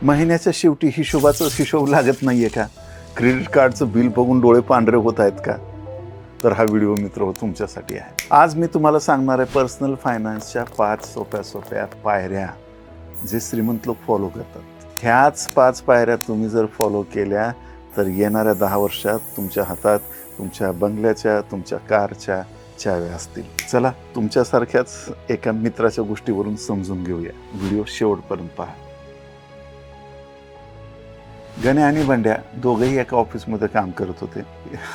महिन्याच्या शेवटी हिशोबाचा हिशोब लागत नाहीये का? क्रेडिट कार्डचं बिल बघून डोळे पांढरे होत आहेत का? तर हा व्हिडिओ मित्र तुमच्यासाठी आहे. आज मी तुम्हाला सांगणार आहे पर्सनल फायनान्सच्या 5 सोप्या पायऱ्या जे श्रीमंत लोक फॉलो करतात. ह्याच 5 पायऱ्या तुम्ही जर फॉलो केल्या तर येणाऱ्या 10 वर्षात तुमच्या हातात तुमच्या बंगल्याच्या, तुमच्या कारच्या चाव्या असतील. चला तुमच्यासारख्याच एका मित्राच्या गोष्टीवरून समजून घेऊया. व्हिडिओ शेवटपर्यंत पहा. गण्या आणि बंड्या दोघंही एका ऑफिसमध्ये काम करत होते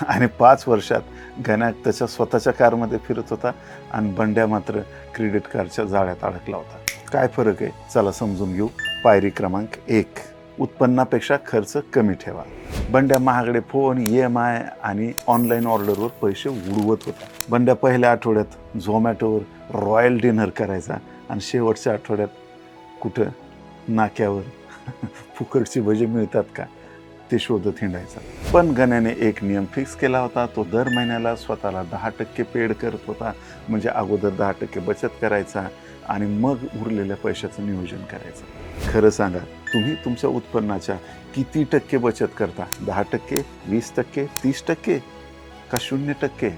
आणि 5 वर्षात गण्या त्याच्या स्वतःच्या कारमध्ये फिरत होता आणि बंड्या मात्र क्रेडिट कार्डच्या जाळ्यात अडकला होता. काय फरक आहे चला समजून घेऊ. पायरी क्रमांक 1, उत्पन्नापेक्षा खर्च कमी ठेवा. बंड्या महागडे फोन, EMI आणि ऑनलाईन ऑर्डरवर पैसे उडवत होता. बंड्या पहिल्या आठवड्यात झोमॅटोवर रॉयल डिनर करायचा आणि शेवटच्या आठवड्यात कुठं नाक्यावर फुकटची भजी मिळतात का ते शोधत हिंडायचा. पण गण्याने एक नियम फिक्स केला होता. तो दर महिन्याला स्वतःला 10% पेड करत होता. म्हणजे अगोदर 10% बचत करायचा आणि मग उरलेल्या पैशाचं नियोजन करायचं. खरं सांगा तुम्ही तुमच्या उत्पन्नाच्या किती टक्के बचत करता? 10%, 20%, 30% का 0%?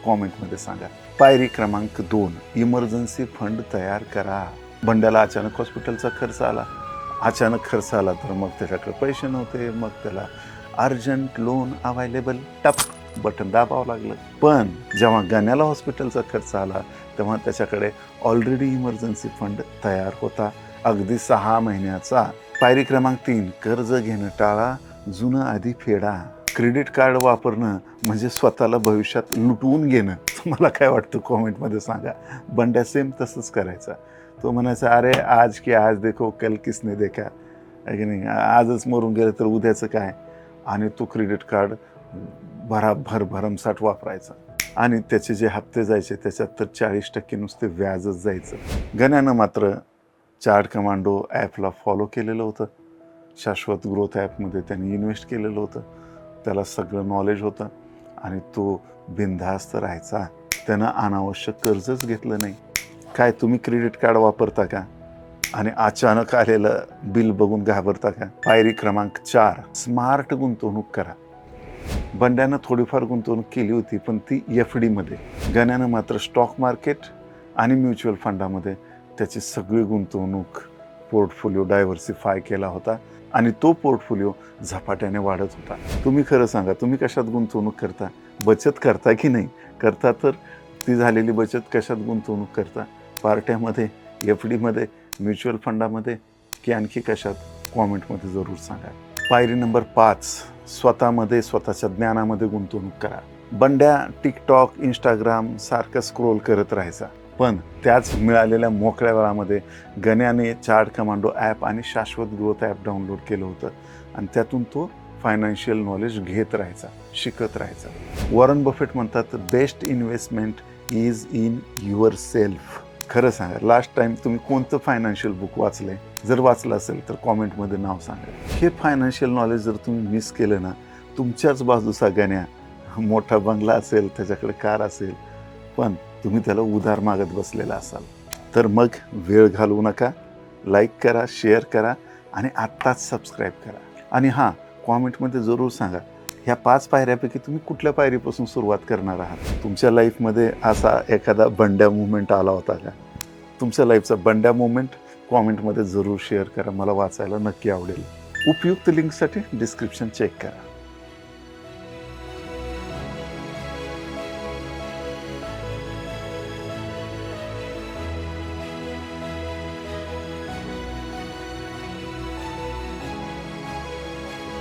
कॉमेंटमध्ये सांगा. पायरी क्रमांक 2, इमर्जन्सी फंड तयार करा. बंड्याला अचानक हॉस्पिटलचा खर्च आला. अचानक खर्च आला तर मग त्याच्याकडे पैसे नव्हते. मग त्याला अर्जंट लोन अवेलेबल टप बटन दाबावं लागलं. पण जेव्हा गण्याला हॉस्पिटलचा खर्च आला तेव्हा त्याच्याकडे ऑलरेडी इमर्जन्सी फंड तयार होता, अगदी 6 महिन्याचा. पायरी क्रमांक 3, कर्ज घेणं टाळा, जुनं आधी फेडा. क्रेडिट कार्ड वापरणं म्हणजे स्वतःला भविष्यात लुटवून घेणं. तुम्हाला काय वाटतं कॉमेंटमध्ये सांगा. बंड्या सेम तसंच करायचा. तो म्हणायचा अरे आज की आज देखो कल किसने देखा आहे की नाही, आजच मरून गेलं तर उद्याचं काय. आणि तो क्रेडिट कार्ड भरमसाठ वापरायचा आणि त्याचे जे हप्ते जायचे त्याच्यात तर 40% नुसते व्याजच जायचं. गण्यानं मात्र चार्ट कमांडो ॲपला फॉलो केलेलं होतं. शाश्वत ग्रोथ ॲपमध्ये त्यांनी इन्व्हेस्ट केलेलं होतं. त्याला सगळं नॉलेज होतं आणि तो बिनधास्त राहायचा. त्यानं अनावश्यक कर्जच घेतलं नाही. काय तुम्ही क्रेडिट कार्ड वापरता का आणि अचानक आलेलं बिल बघून घाबरता का? पायरी क्रमांक 4, स्मार्ट गुंतवणूक करा. बंड्यानं थोडीफार गुंतवणूक केली होती पण ती FD मध्ये. गण्यानं मात्र स्टॉक मार्केट आणि म्युच्युअल फंडामध्ये त्याची सगळी गुंतवणूक पोर्टफोलिओ डायव्हर्सिफाय केला होता आणि तो पोर्टफोलिओ झपाट्याने वाढत होता. तुम्ही खरं सांगा तुम्ही कशात गुंतवणूक करता? बचत करता की नाही? करता तर ती झालेली बचत कशात गुंतवणूक करता? पार्ट्यामध्ये, FD मध्ये, म्युच्युअल फंडामध्ये की आणखी कशात? कॉमेंटमध्ये जरूर सांगा. पायरी नंबर 5, स्वतःमध्ये स्वतःच्या ज्ञानामध्ये गुंतवणूक करा. बंड्या टिकटॉक, इंस्टाग्राम सारखं स्क्रोल करत राहायचा. पण त्याच मिळालेल्या मोकळ्या वेळामध्ये गण्याने चार्ट कमांडो ॲप आणि शाश्वत ग्रोथ ॲप डाउनलोड केलं होतं आणि त्यातून तो फायनान्शियल नॉलेज घेत राहायचा, शिकत राहायचा. वॉरन बफेट म्हणतात best investment is in your self. खरं सांगा लास्ट टाइम तुम्ही कोणतं फायनान्शियल बुक वाचलंय? जर वाचलं असेल तर कॉमेंटमध्ये नाव सांगा. हे फायनान्शियल नॉलेज जर तुम्ही मिस केलं ना, तुमच्याच बाजूचा गण्या मोठा बंगला असेल, त्याच्याकडे कार असेल, पण तुम्ही त्याला उधार मागत बसलेला असाल. तर मग वेळ घालवू नका. लाईक करा, शेअर करा आणि आत्ताच सबस्क्राईब करा. आणि हां, कॉमेंटमध्ये जरूर सांगा ह्या 5 पायऱ्यापैकी तुम्ही कुठल्या पायरीपासून सुरुवात करणार आहात? तुमच्या लाईफमध्ये असा एखादा बंड्या मुवमेंट आला होता का? तुमच्या लाईफचा बंड्या मुवमेंट कॉमेंटमध्ये जरूर शेअर करा. मला वाचायला नक्की आवडेल. उपयुक्त लिंकसाठी डिस्क्रिप्शन चेक करा.